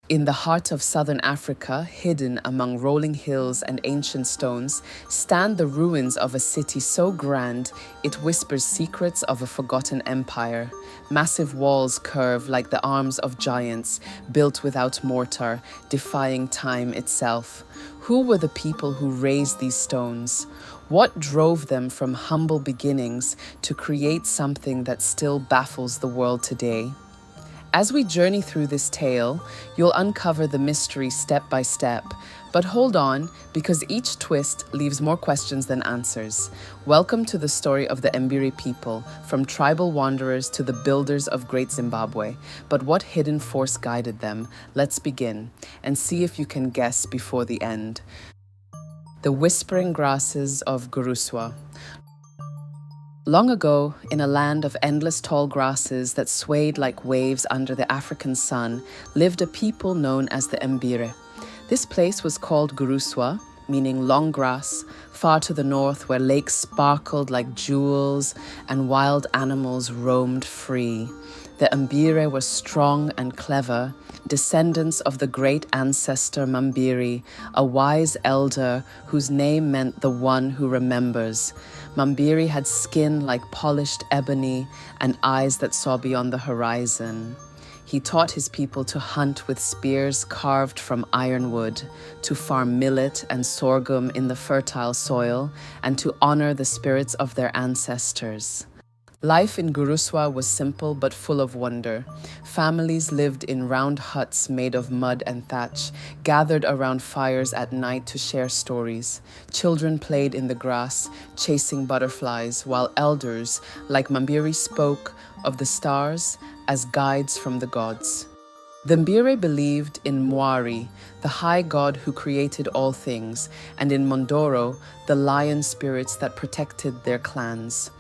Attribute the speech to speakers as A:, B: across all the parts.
A: In the heart of southern Africa, hidden among rolling hills and ancient stones, stand the ruins of a city so grand it whispers secrets of a forgotten empire. Massive walls curve like the arms of giants, built without mortar, defying time itself. Who were the people who raised these stones? What drove them from humble beginnings to create something that still baffles the world today? As we journey through this tale, you'll uncover the mystery step by step. But hold on, because each twist leaves more questions than answers. Welcome to the story of the Mbire people, from tribal wanderers to the builders of Great Zimbabwe. But what hidden force guided them? Let's begin, and see if you can guess before the end. The whispering grasses of Guruswa. Long ago, in a land of endless tall grasses that swayed like waves under the African sun, lived a people known as the Mbire. This place was called Guruswa, meaning long grass, far to the north where lakes sparkled like jewels and wild animals roamed free. The Mbire were strong and clever, descendants of the great ancestor Mbire, a wise elder whose name meant the one who remembers. Mbire had skin like polished ebony and eyes that saw beyond the horizon. He taught his people to hunt with spears carved from ironwood, to farm millet and sorghum in the fertile soil, and to honor the spirits of their ancestors. Life in Guruswa was simple but full of wonder. Families lived in round huts made of mud and thatch, gathered around fires at night to share stories. Children played in the grass, chasing butterflies, while elders, like Mbire, spoke of the stars as guides from the gods. The Mbire believed in Mwari, the high god who created all things, and in Mondoro, the lion spirits that protected their clans.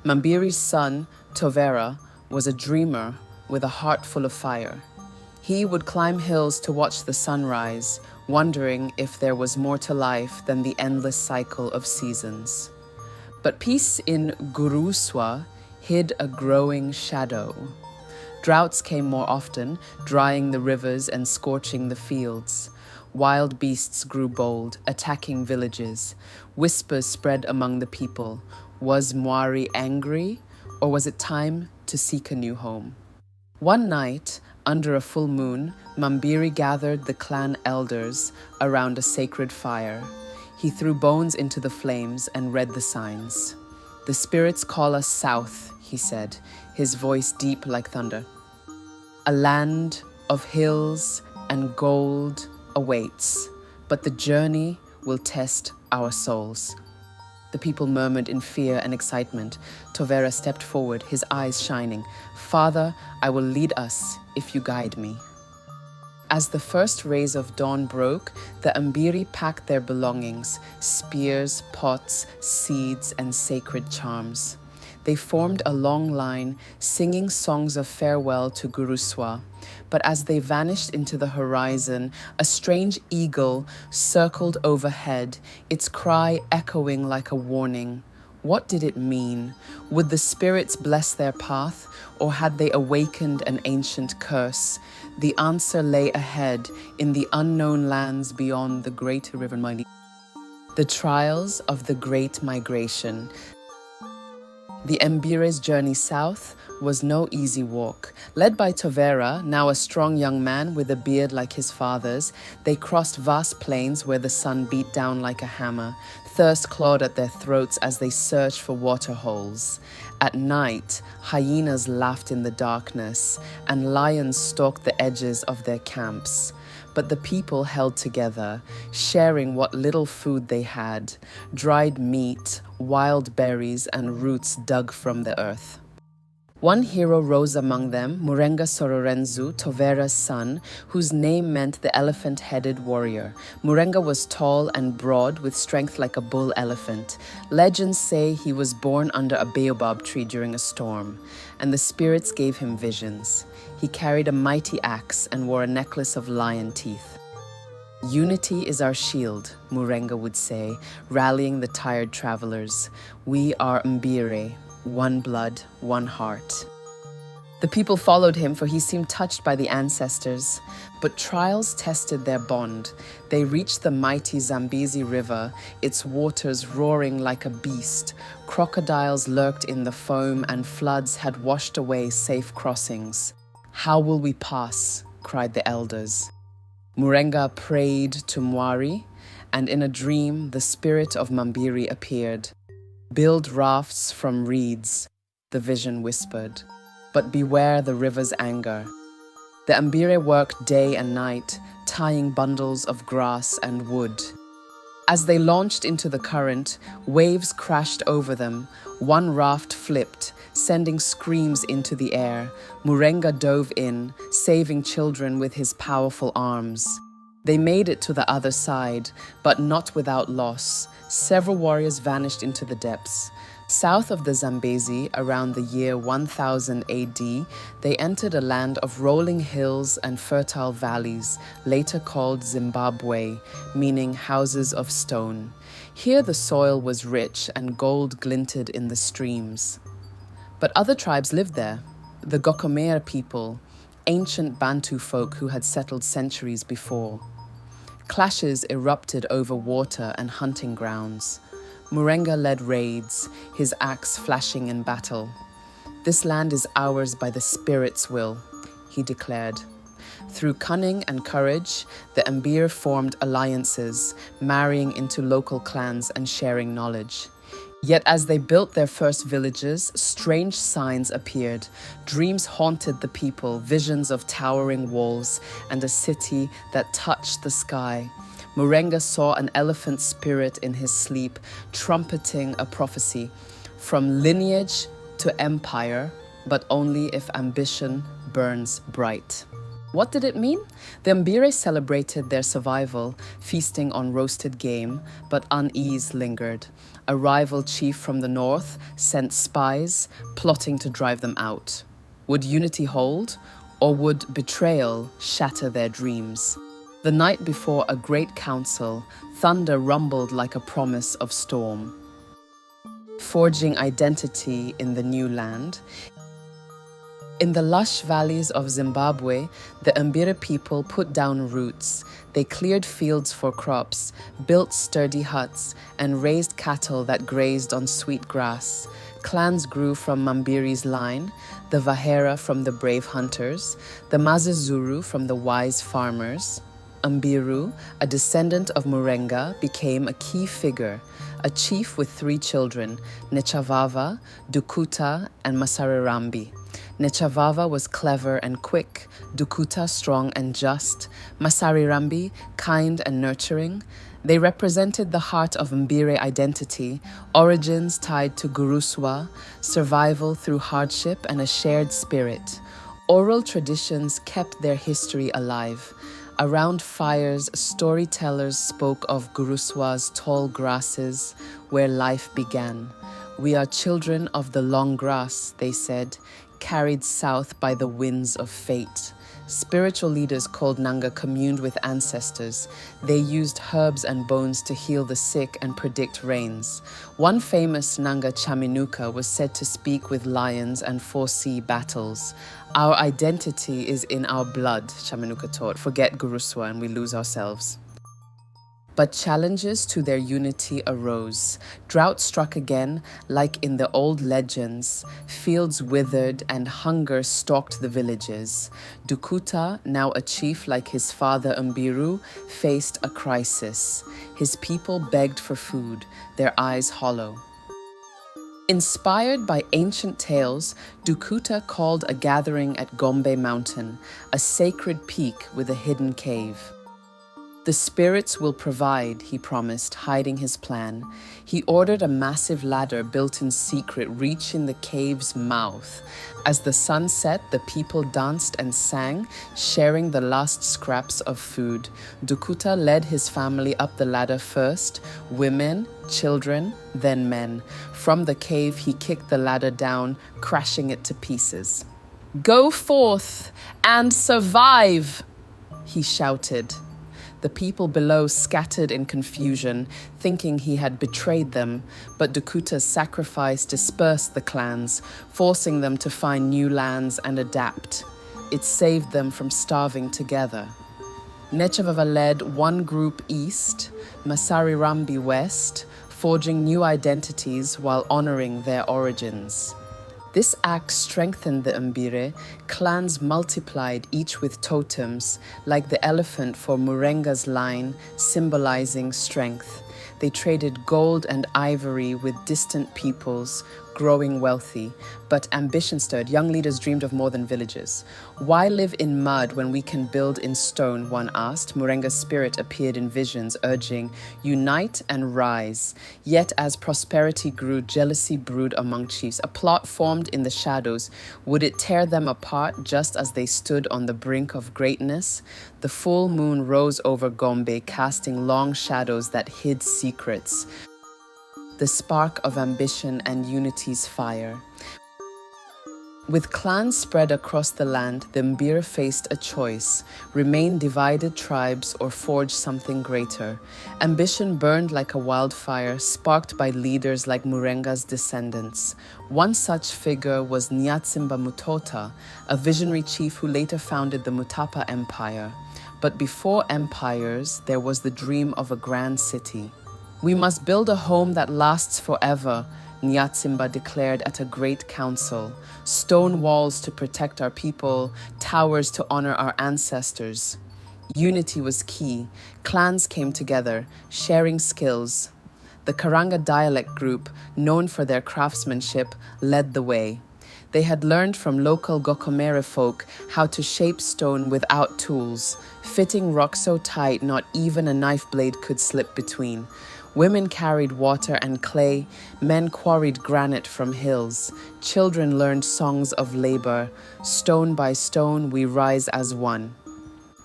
A: Mbire's son, Tovera, was a dreamer with a heart full of fire. He would climb hills to watch the sunrise, wondering if there was more to life than the endless cycle of seasons. But peace in Guruswa hid a growing shadow. Droughts came more often, drying the rivers and scorching the fields. Wild beasts grew bold, attacking villages. Whispers spread among the people. Was Mwari angry, or was it time to seek a new home? One night, under a full moon, Mbire gathered the clan elders around a sacred fire. He threw bones into the flames and read the signs. "The spirits call us south," he said, his voice deep like thunder. "A land of hills and gold awaits, but the journey will test our souls." The people murmured in fear and excitement. Tovera stepped forward, his eyes shining. "Father, I will lead us if you guide me." As the first rays of dawn broke, the Mbire packed their belongings, spears, pots, seeds, and sacred charms. They formed a long line, singing songs of farewell to Guruswa. But as they vanished into the horizon, a strange eagle circled overhead, its cry echoing like a warning. What did it mean? Would the spirits bless their path, or had they awakened an ancient curse? The answer lay ahead in the unknown lands beyond the Great River. The trials of the Great Migration. The Mbire's journey south was no easy walk. Led by Tovera, now a strong young man with a beard like his father's, they crossed vast plains where the sun beat down like a hammer. Thirst clawed at their throats as they searched for water holes. At night, hyenas laughed in the darkness, and lions stalked the edges of their camps. But the people held together, sharing what little food they had: dried meat, wild berries, and roots dug from the earth. One hero rose among them, Murenga Sororenzu, Tovera's son, whose name meant the elephant-headed warrior. Murenga was tall and broad, with strength like a bull elephant. Legends say he was born under a baobab tree during a storm, and the spirits gave him visions. He carried a mighty axe and wore a necklace of lion teeth. "Unity is our shield," Murenga would say, rallying the tired travelers. "We are Mbire, one blood, one heart." The people followed him, for he seemed touched by the ancestors. But trials tested their bond. They reached the mighty Zambezi River, its waters roaring like a beast. Crocodiles lurked in the foam, and floods had washed away safe crossings. "How will we pass?" cried the elders. Murenga prayed to Mwari, and in a dream the spirit of Mbire appeared. "Build rafts from reeds," the vision whispered, "but beware the river's anger." The Mbire worked day and night, tying bundles of grass and wood. As they launched into the current, waves crashed over them. One raft flipped, sending screams into the air. Murenga dove in, saving children with his powerful arms. They made it to the other side, but not without loss. Several warriors vanished into the depths. South of the Zambezi, around the year 1000 AD, they entered a land of rolling hills and fertile valleys, later called Zimbabwe, meaning houses of stone. Here the soil was rich and gold glinted in the streams. But other tribes lived there. The Gokomera people, ancient Bantu folk who had settled centuries before. Clashes erupted over water and hunting grounds. Murenga led raids, his axe flashing in battle. "This land is ours by the spirit's will," he declared. Through cunning and courage, the Mbire formed alliances, marrying into local clans and sharing knowledge. Yet as they built their first villages, strange signs appeared. Dreams haunted the people, visions of towering walls and a city that touched the sky. Murenga saw an elephant spirit in his sleep, trumpeting a prophecy: from lineage to empire, but only if ambition burns bright. What did it mean? The Mbire celebrated their survival, feasting on roasted game, but unease lingered. A rival chief from the north sent spies, plotting to drive them out. Would unity hold, or would betrayal shatter their dreams? The night before a great council, thunder rumbled like a promise of storm. Forging identity in the new land. In the lush valleys of Zimbabwe, the Mbire people put down roots. They cleared fields for crops, built sturdy huts, and raised cattle that grazed on sweet grass. Clans grew from Mambire's line, the Vahera from the brave hunters, the Mazezuru from the wise farmers. Mbiru, a descendant of Murenga, became a key figure, a chief with 3 children, Nechavava, Dukuta, and Masarirambi. Nechavava was clever and quick, Dukuta strong and just, Masarirambi kind and nurturing. They represented the heart of Mbire identity, origins tied to Guruswa, survival through hardship, and a shared spirit. Oral traditions kept their history alive. Around fires, storytellers spoke of Guruswa's tall grasses, where life began. "We are children of the long grass," they said, carried south by the winds of fate. Spiritual leaders called Nanga communed with ancestors. They used herbs and bones to heal the sick and predict rains. One famous Nanga Chaminuka was said to speak with lions and foresee battles. "Our identity is in our blood," Chaminuka taught. "Forget Guruswa and we lose ourselves." But challenges to their unity arose. Drought struck again, like in the old legends. Fields withered and hunger stalked the villages. Dukuta, now a chief like his father Mbire, faced a crisis. His people begged for food, their eyes hollow. Inspired by ancient tales, Dukuta called a gathering at Gombe Mountain, a sacred peak with a hidden cave. The spirits will provide, he promised, hiding his plan. He ordered a massive ladder built in secret, reaching the cave's mouth. As the sun set, the people danced and sang, sharing the last scraps of food. Dukuta led his family up the ladder first, women, children, then men. From the cave, he kicked the ladder down, crashing it to pieces. "Go forth and survive," he shouted. The people below scattered in confusion, thinking he had betrayed them, but Dukuta's sacrifice dispersed the clans, forcing them to find new lands and adapt. It saved them from starving together. Nechavava led one group east, Masarirambi west, forging new identities while honoring their origins. This act strengthened the Mbire. Clans multiplied, each with totems, like the elephant for Murenga's line, symbolizing strength. They traded gold and ivory with distant peoples, growing wealthy. But ambition stirred. Young leaders dreamed of more than villages. "Why live in mud when we can build in stone?" one asked. Murenga's spirit appeared in visions, urging, "Unite and rise." Yet as prosperity grew, jealousy brewed among chiefs. A plot formed in the shadows. Would it tear them apart just as they stood on the brink of greatness? The full moon rose over Gombe, casting long shadows that hid secrets. The spark of ambition and unity's fire. With clans spread across the land, the Mbire faced a choice: remain divided tribes or forge something greater. Ambition burned like a wildfire, sparked by leaders like Murenga's descendants. One such figure was Nyatsimba Mutota, a visionary chief who later founded the Mutapa Empire. But before empires, there was the dream of a grand city. "We must build a home that lasts forever," Nyatsimba declared at a great council. "Stone walls to protect our people, towers to honor our ancestors." Unity was key. Clans came together, sharing skills. The Karanga dialect group, known for their craftsmanship, led the way. They had learned from local Gokomere folk how to shape stone without tools, fitting rock so tight not even a knife blade could slip between. Women carried water and clay, men quarried granite from hills, children learned songs of labor. Stone by stone we rise as one.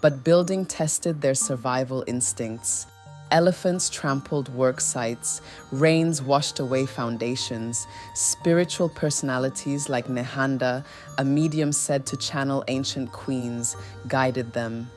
A: But building tested their survival instincts. Elephants trampled work sites, rains washed away foundations. Spiritual personalities like Nehanda, a medium said to channel ancient queens, guided them.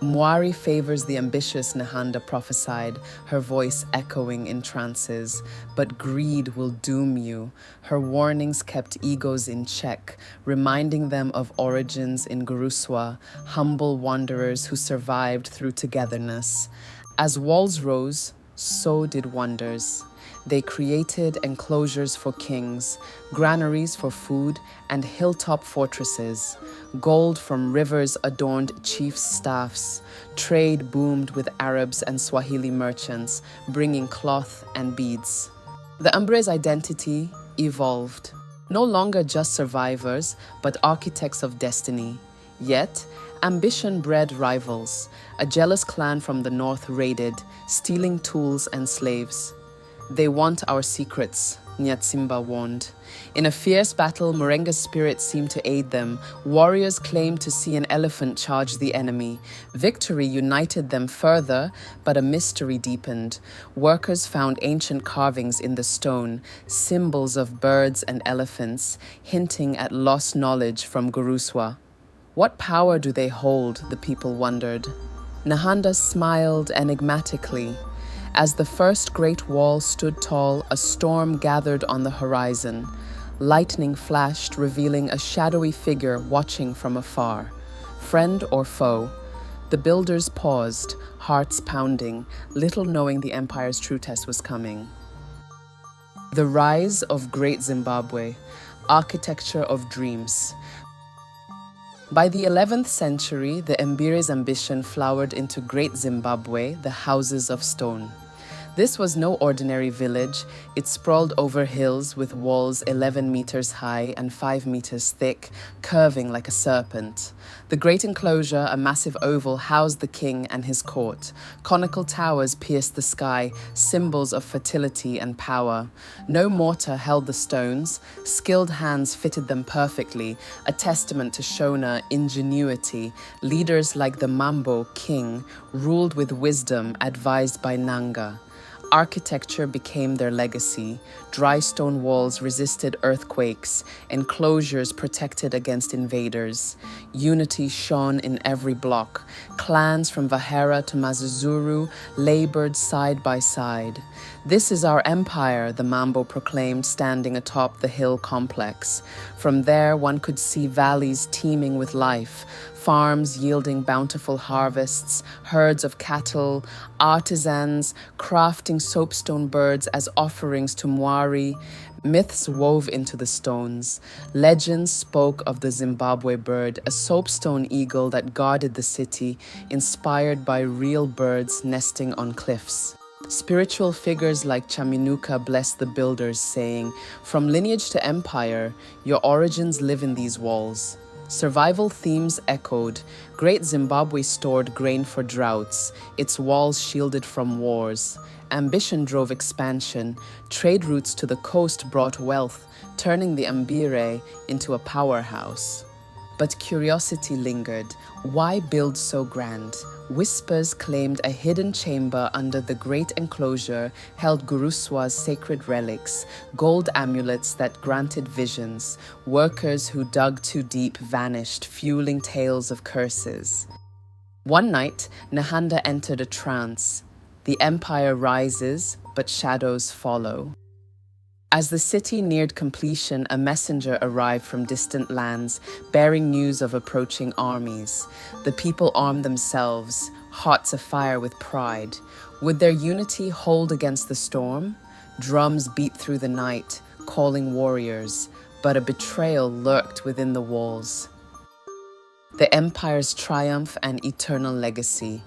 A: Mwari favors the ambitious, Nehanda prophesied, her voice echoing in trances. But greed will doom you. Her warnings kept egos in check, reminding them of origins in Guruswa, humble wanderers who survived through togetherness. As walls rose, so did wonders. They created enclosures for kings, granaries for food, and hilltop fortresses. Gold from rivers adorned chiefs' staffs. Trade boomed with Arabs and Swahili merchants, bringing cloth and beads. The Mbire's identity evolved. No longer just survivors, but architects of destiny. Yet, ambition bred rivals. A jealous clan from the north raided, stealing tools and slaves. "They want our secrets," Nyatsimba warned. In a fierce battle, Murenga's spirit seemed to aid them. Warriors claimed to see an elephant charge the enemy. Victory united them further, but a mystery deepened. Workers found ancient carvings in the stone, symbols of birds and elephants, hinting at lost knowledge from Guruswa. What power do they hold, the people wondered. Nehanda smiled enigmatically. As the first great wall stood tall, a storm gathered on the horizon. Lightning flashed, revealing a shadowy figure watching from afar. Friend or foe? The builders paused, hearts pounding, little knowing the empire's true test was coming. The rise of Great Zimbabwe, architecture of dreams. By the 11th century, the Mbire's ambition flowered into Great Zimbabwe, the houses of stone. This was no ordinary village. It sprawled over hills with walls 11 meters high and 5 meters thick, curving like a serpent. The great enclosure, a massive oval, housed the king and his court. Conical towers pierced the sky, symbols of fertility and power. No mortar held the stones. Skilled hands fitted them perfectly, a testament to Shona ingenuity. Leaders like the Mambo king ruled with wisdom, advised by Nanga. Architecture became their legacy. Dry stone walls resisted earthquakes, enclosures protected against invaders. Unity shone in every block. Clans from Vahera to Mazuzuru labored side by side. "This is our empire," the Mambo proclaimed, standing atop the hill complex. From there, one could see valleys teeming with life, farms yielding bountiful harvests, herds of cattle, artisans crafting soapstone birds as offerings to Mwari. Myths wove into the stones. Legends spoke of the Zimbabwe bird, a soapstone eagle that guarded the city, inspired by real birds nesting on cliffs. Spiritual figures like Chaminuka blessed the builders, saying, "From lineage to empire, your origins live in these walls." Survival themes echoed. Great Zimbabwe stored grain for droughts, its walls shielded from wars. Ambition drove expansion. Trade routes to the coast brought wealth, turning the Mbire into a powerhouse. But curiosity lingered. Why build so grand? Whispers claimed a hidden chamber under the great enclosure held Guruswa's sacred relics, gold amulets that granted visions. Workers who dug too deep vanished, fueling tales of curses. One night, Nehanda entered a trance. The empire rises, but shadows follow. As the city neared completion, a messenger arrived from distant lands, bearing news of approaching armies. The people armed themselves, hearts afire with pride. Would their unity hold against the storm? Drums beat through the night, calling warriors, but a betrayal lurked within the walls. The empire's triumph and eternal legacy.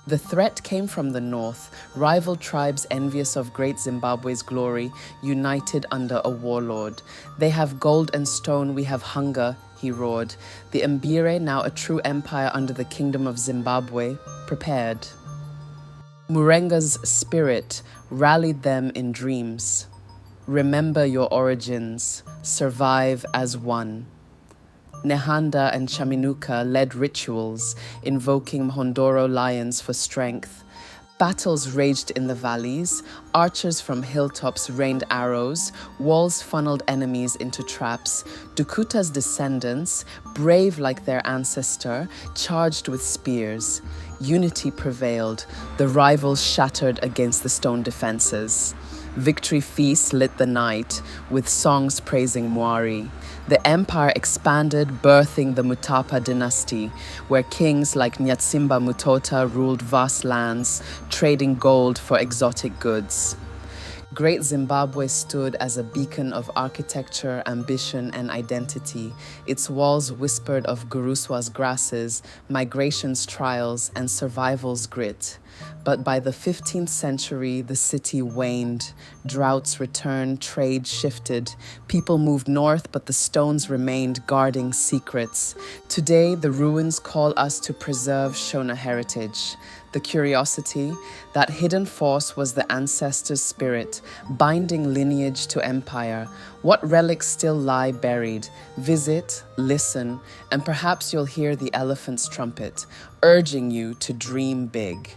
A: The threat came from the north, rival tribes envious of Great Zimbabwe's glory, united under a warlord. "They have gold and stone, we have hunger," he roared. The Mbire, now a true empire under the kingdom of Zimbabwe, prepared. Murenga's spirit rallied them in dreams. "Remember your origins, survive as one." Nehanda and Chaminuka led rituals, invoking Mhondoro lions for strength. Battles raged in the valleys. Archers from hilltops rained arrows. Walls funneled enemies into traps. Dukuta's descendants, brave like their ancestor, charged with spears. Unity prevailed. The rivals shattered against the stone defenses. Victory feasts lit the night, with songs praising Mwari. The empire expanded, birthing the Mutapa dynasty, where kings like Nyatsimba Mutota ruled vast lands, trading gold for exotic goods. Great Zimbabwe stood as a beacon of architecture, ambition, and identity. Its walls whispered of Guruswa's grasses, migration's trials, and survival's grit. But by the 15th century, the city waned. Droughts returned, trade shifted. People moved north, but the stones remained, guarding secrets. Today, the ruins call us to preserve Shona heritage. The curiosity, that hidden force was the ancestor's spirit, binding lineage to empire. What relics still lie buried? Visit, listen, and perhaps you'll hear the elephant's trumpet, urging you to dream big.